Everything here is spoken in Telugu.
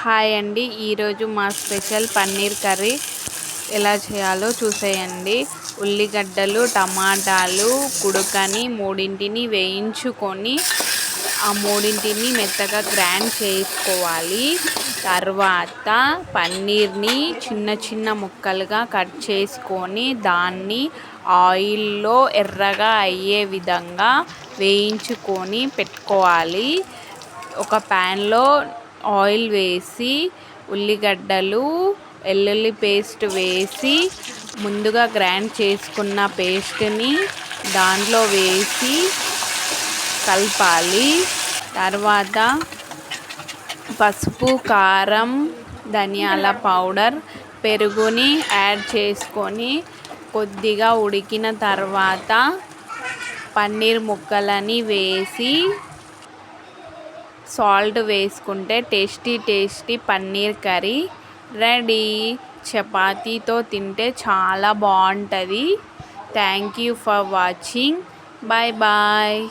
హాయ్ అండి, ఈరోజు మా స్పెషల్ పన్నీర్ కర్రీ ఎలా చేయాలో చూసేయండి. ఉల్లిగడ్డలు, టమాటాలు కుడుకని మూడింటిని వేయించుకొని ఆ మూడింటిని మెత్తగా గ్రైండ్ చేసుకోవాలి. తర్వాత పన్నీర్ని చిన్న చిన్న ముక్కలుగా కట్ చేసుకొని దాన్ని ఆయిల్లో ఎర్రగా అయ్యే విధంగా వేయించుకొని పెట్టుకోవాలి. ఒక ప్యాన్లో ఆయిల్ వేసి ఉల్లిగడ్డలు, వెల్లుల్లి పేస్ట్ వేసి ముందుగా గ్రైండ్ చేసుకున్న పేస్ట్ని దాంట్లో వేసి కలపాలి. తర్వాత పసుపు, కారం, ధనియాల పౌడర్, పెరుగుని యాడ్ చేసుకొని కొద్దిగా ఉడికిన తర్వాత పన్నీర్ ముక్కలని వేసి సాల్ట్ వేసుకుంటే టేస్టీ పన్నీర్ కర్రీ రెడీ. చపాతీతో తింటే చాలా బాగుంటుంది. Thank you for watching. Bye bye.